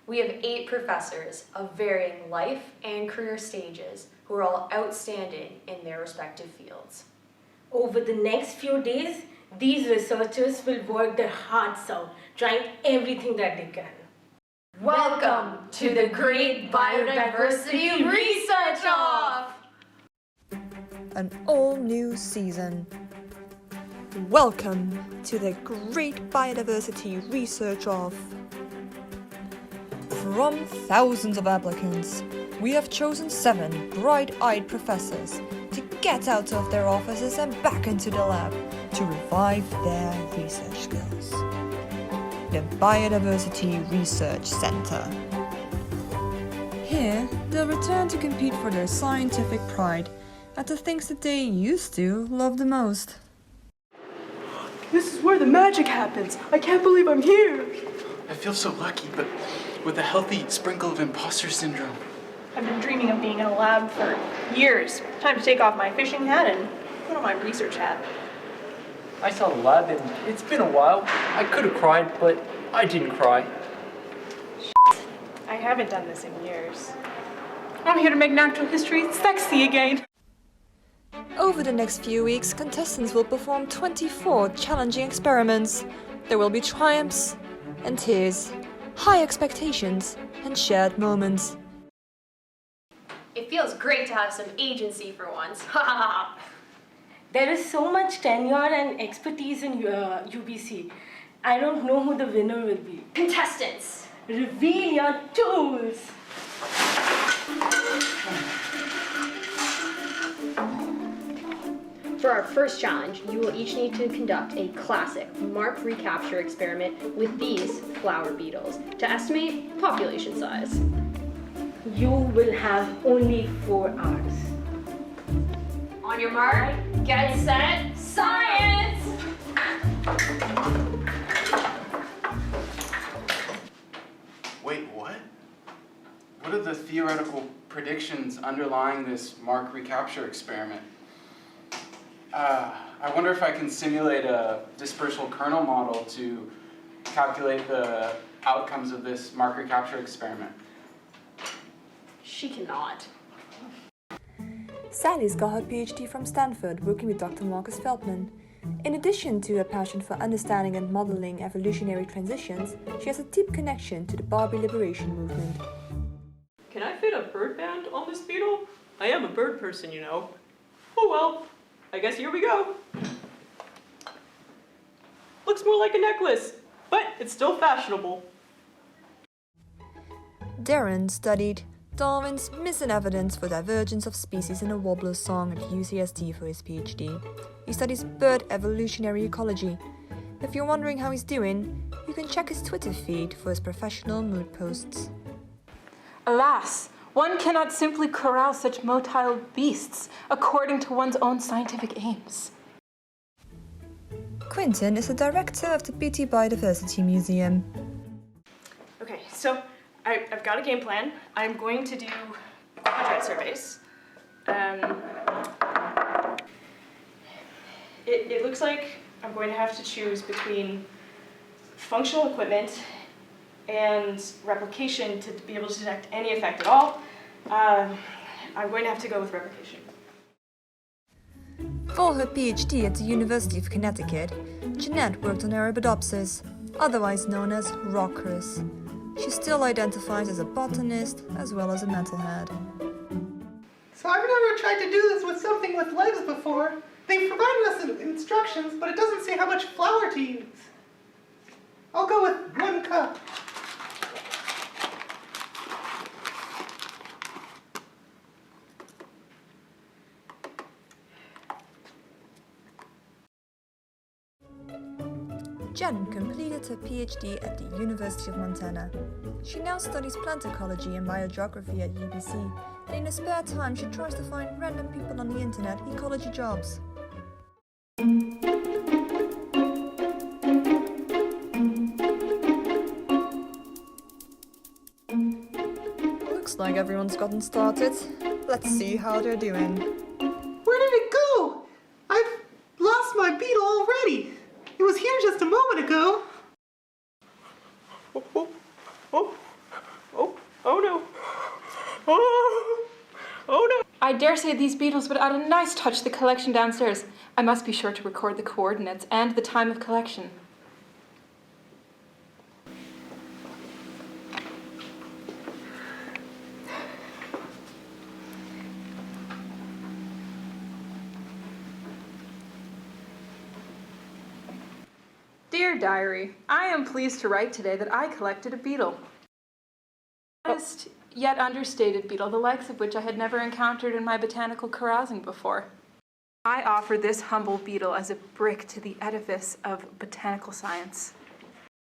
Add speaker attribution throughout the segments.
Speaker 1: We have 8 professors of varying life and career stages who are all outstanding in their respective fields.
Speaker 2: Over the next few days, these researchers will work their hearts out, trying everything that they can.
Speaker 1: Welcome to the Great Biodiversity Research Off!
Speaker 3: An all-new season. Welcome to the Great Biodiversity Research Off. From thousands of applicants, we have chosen 7 bright-eyed professors to get out of their offices and back into the lab to revive their research skills. The Biodiversity Research Center. Here, they'll return to compete for their scientific pride at the things that they used to love the most.
Speaker 4: This is where the magic happens. I can't believe I'm here.
Speaker 5: I feel so lucky, but with a healthy sprinkle of imposter syndrome.
Speaker 4: I've been dreaming of being in a lab for years. Time to take off my fishing hat and put on my research hat.
Speaker 6: I saw the lab and it's been a while. I could have cried, but I didn't cry.
Speaker 4: I haven't done this in years. I'm here to make natural history sexy again.
Speaker 3: Over the next few weeks, contestants will perform 24 challenging experiments. There will be triumphs and tears, high expectations, and shared moments.
Speaker 1: It feels great to have some agency for once. Ha ha ha!
Speaker 2: There is so much tenure and expertise in UBC. I don't know who the winner will be.
Speaker 1: Contestants,
Speaker 2: reveal your tools!
Speaker 7: For our first challenge, you will each need to conduct a classic mark recapture experiment with these flower beetles to estimate population size.
Speaker 2: You will have only 4 hours.
Speaker 1: on your mark, get set, science!
Speaker 5: Wait, what? What are the theoretical predictions underlying this mark recapture experiment? I wonder if I can simulate a dispersal kernel model to calculate the outcomes of this mark recapture experiment.
Speaker 1: She cannot.
Speaker 3: Sally's got her PhD from Stanford working with Dr. Marcus Feldman. In addition to a passion for understanding and modeling evolutionary transitions, she has a deep connection to the Barbie liberation movement.
Speaker 4: Can I fit a bird band on this beetle? I am a bird person, you know. Oh well, I guess here we go. Looks more like a necklace, but it's still fashionable.
Speaker 3: Darren studied Darwin's missing evidence for divergence of species in a warbler song at UCSD for his PhD. He studies bird evolutionary ecology. If you're wondering how he's doing, you can check his Twitter feed for his professional mood posts.
Speaker 8: Alas, one cannot simply corral such motile beasts according to one's own scientific aims.
Speaker 3: Quinton is the director of the BT Biodiversity Museum.
Speaker 4: Okay, so I've got a game plan. I'm going to do contract surveys. It looks like I'm going to have to choose between functional equipment and replication to be able to detect any effect at all. I'm going to have to go with replication.
Speaker 3: For her PhD at the University of Connecticut, Jeanette worked on Arabidopsis, otherwise known as rockers. She still identifies as a botanist as well as a metalhead.
Speaker 9: So I've never tried to do this with something with legs before. They've provided us instructions, but it doesn't say how much flour to use. I'll go with 1 cup.
Speaker 3: Jen completed her PhD at the University of Montana. She now studies plant ecology and biogeography at UBC, and in her spare time she tries to find random people on the internet ecology jobs. Looks like everyone's gotten started. Let's see how they're doing.
Speaker 9: Where did it go? I've lost my beetle already. It was here just a moment ago.
Speaker 4: Oh,
Speaker 8: I dare say these beetles would add a nice touch to the collection downstairs. I must be sure to record the coordinates and the time of collection. Dear Diary, I am pleased to write today that I collected a beetle. Modest, yet understated beetle, the likes of which I had never encountered in my botanical carousing before. I offer this humble beetle as a brick to the edifice of botanical science.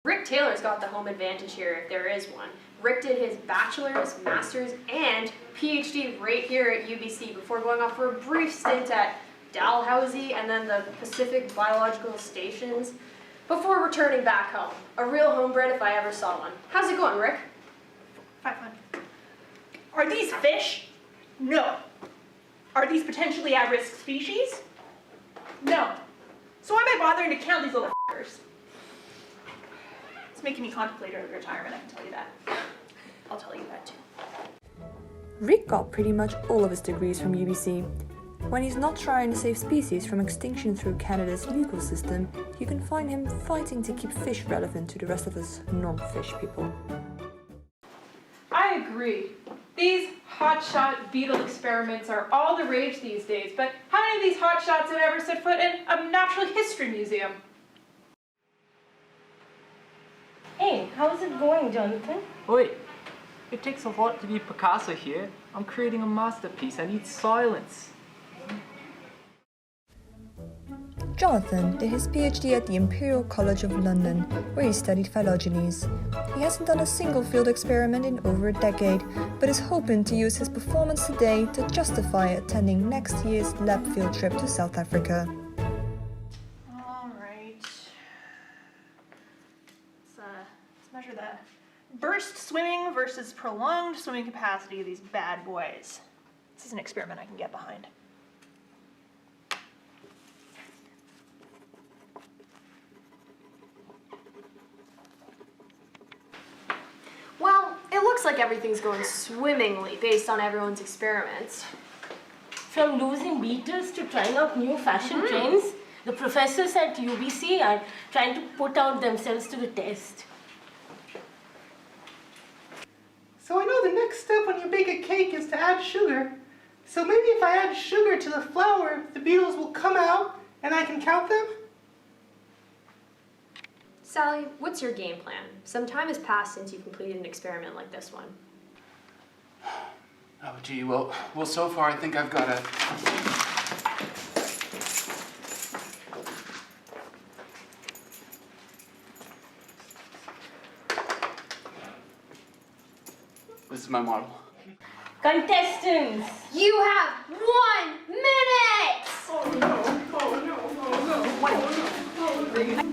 Speaker 1: Rick Taylor's got the home advantage here if there is one. Rick did his bachelor's, master's, and PhD right here at UBC before going off for a brief stint at Dalhousie and then the Pacific Biological Stations before returning back home. A real homebred if I ever saw one. How's it going, Rick?
Speaker 10: 500. Are these fish? No. Are these potentially at-risk species? No. So why am I bothering to count these little f***ers? It's making me contemplate early retirement, I can tell you that. I'll tell you that too.
Speaker 3: Rick got pretty much all of his degrees from UBC. When he's not trying to save species from extinction through Canada's legal system, you can find him fighting to keep fish relevant to the rest of us non-fish people.
Speaker 8: I agree. These hotshot beetle experiments are all the rage these days, but how many of these hotshots have ever set foot in a natural history museum?
Speaker 2: Hey, how's it going, Jonathan?
Speaker 6: Wait, it takes a lot to be Picasso here. I'm creating a masterpiece. I need silence.
Speaker 3: Jonathan did his PhD at the Imperial College of London, where he studied phylogenies. He hasn't done a single field experiment in over a decade, but is hoping to use his performance today to justify attending next year's lab field trip to South Africa.
Speaker 10: All right. Let's measure the burst swimming versus prolonged swimming capacity of these bad boys. This is an experiment I can get behind.
Speaker 1: Well, it looks like everything's going swimmingly based on everyone's experiments.
Speaker 2: From losing beetles to trying out new fashion trends, the professors at UBC are trying to put out themselves to the test.
Speaker 9: So I know the next step when you bake a cake is to add sugar. So maybe if I add sugar to the flour, the beetles will come out and I can count them?
Speaker 1: Sally, what's your game plan? Some time has passed since you completed an experiment like this one.
Speaker 5: Oh, gee, well, so far I think I've got a... This is my model.
Speaker 2: Contestants!
Speaker 1: You have 1 minute!
Speaker 9: Oh no, oh no, oh no, oh no.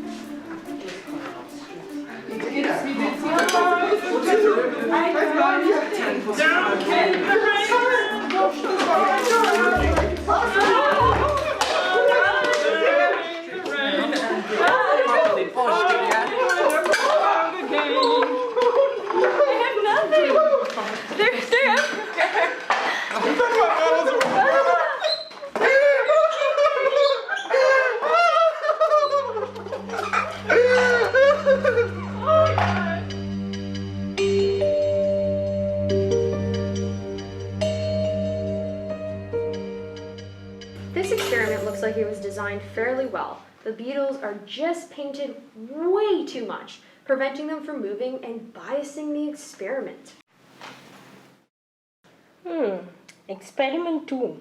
Speaker 1: This experiment looks like it was designed fairly well. The beetles are just painted way too much, preventing them from moving and biasing the experiment.
Speaker 2: Experiment 2.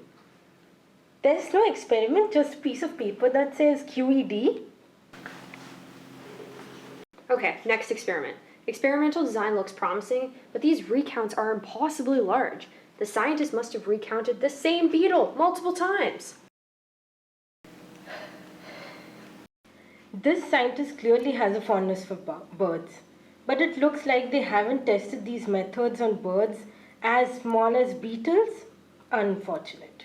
Speaker 2: There's no experiment, just a piece of paper that says QED.
Speaker 1: Okay, next experiment. Experimental design looks promising, but these recounts are impossibly large. The scientists must have recounted the same beetle multiple times.
Speaker 2: This scientist clearly has a fondness for birds, but it looks like they haven't tested these methods on birds as small as beetles. Unfortunate.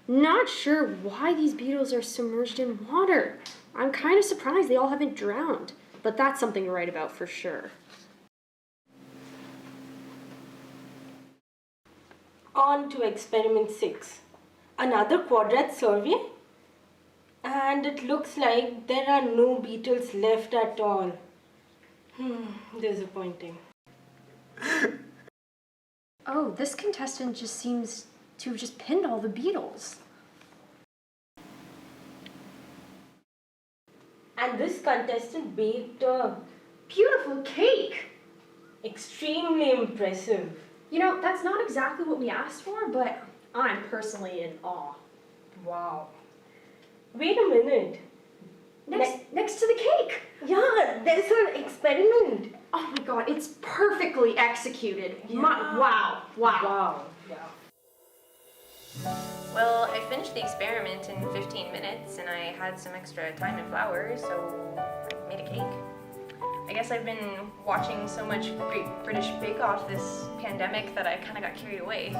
Speaker 1: Not sure why these beetles are submerged in water. I'm kind of surprised they all haven't drowned, but that's something to write about for sure.
Speaker 2: On to experiment 6. Another quadrat survey. And it looks like there are no beetles left at all. Disappointing.
Speaker 7: Oh, this contestant just seems to have just pinned all the beetles.
Speaker 2: And this contestant baked a
Speaker 7: Beautiful cake!
Speaker 2: extremely impressive.
Speaker 7: You know, that's not exactly what we asked for, but I'm personally in awe.
Speaker 2: Wow. Wait a minute.
Speaker 7: Next to the cake!
Speaker 2: Yeah, there's an experiment.
Speaker 7: Oh my god, it's perfectly executed.
Speaker 2: Yeah.
Speaker 7: Wow.
Speaker 2: Wow. Yeah.
Speaker 11: Well, I finished the experiment in 15 minutes and I had some extra time and flour, so I made a cake. I guess I've been watching so much Great British Bake Off this pandemic that I kind of got carried away.